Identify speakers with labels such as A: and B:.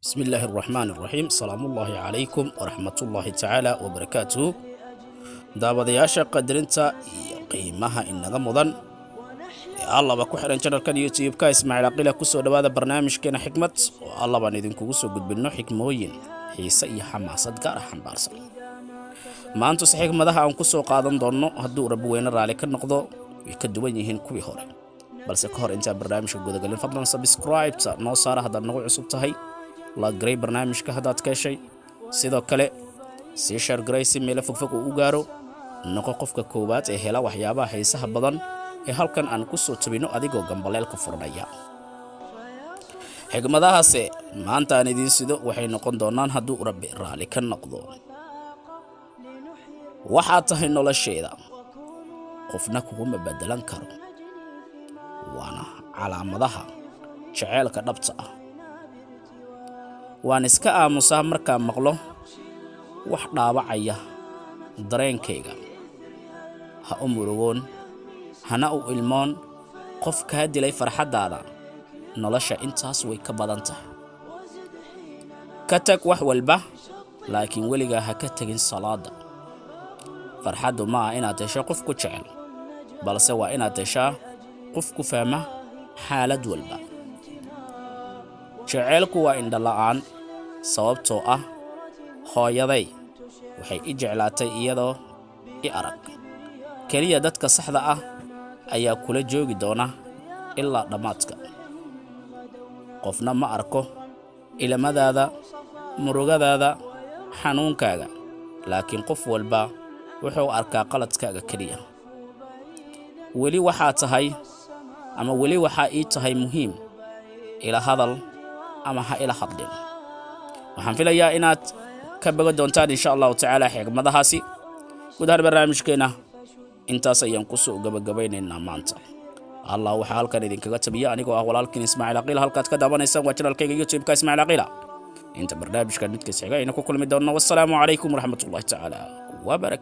A: بسم الله الرحمن الرحيم سلام الله عليكم ورحمة الله تعالى وبركاته daawadayaasha qadarinta iyo qiimaha inaga mudan Allah ba ku xiran channelkan YouTube-ka Ismaaciil Aqila ku soo dhawaada barnaamijkeena xikmad oo Allah baan idinku soo gudbino xikmooyin xiisa iyo xamaasad gaar ah xambaarsan maanta xikmadaha aan ku soo qaadan doono hadduu Rabbi weyna raali ka noqdo way ka duwan yihiin kuwii hore balse ka hor inta barnaamijka gudagalin fadlan subscribe noo saara hadda nagu cusub tahay la grey barnaamijka hadaad ka heshay sidoo kale si share grey si meel fogfog u gaaro noqo qofka koowaad ee hela waxyaabaha xiisaha badan ee halkan aan ku soo tabino adigoo gambaleelka furnaya xigmadahaas maanta aan idin sido waxay noqon doonaan hadduu Rabbi raali ka noqdo waxa tahay nolosheeda qofna kuma bedelan karo waana calaamadaha jaceelka dhabta ah waan iska aamusaa markaa maqlo wax dhaawacaya dareenkayga ha u murugoon hana u ilmoon qof ka dilay farxadaada nolosha intaas way ka badan tahay ka tag wax walba laakiin weliga ha ka tagin salaada farxadu ma inaad hesho qof ku jecel balse waa inaad heshaa qof ku fahma xaalad walba jaceelku waa indha la'aan sababtoo ah hooyaday waxay i jeclaatay iyadoo i arag kaliya dadka saxda ah ayaa kula joogi doona ilaa dhamaadka qofna ma arko ilmadaada murugadaada xanuunkaaga laakiin qof walba wuxuu arkaa qaladkaaga kaliya weli waxa tahay ama weli waxa ii tahay muhiim ila hadal ama ha ila hadlin waxaan filayaa inaad ka baga doontaan insha Allah ta'ala xigmadahaasi gudaha barnaamijkeena intaas ayaan ku soo gabagabaynaynaa maanta Allah waxa halkan idinkaga tabiya anigoo ah walaalkiin Ismaaciil Aqila halkaad ka daawanaysan waa channelkayga YouTube-ka Ismaaciil Aqila inta barnaamijka midkiisa xiga inuu ku kulmi doono wassalamu alaykum warahmatullahi ta'ala wa barakatuh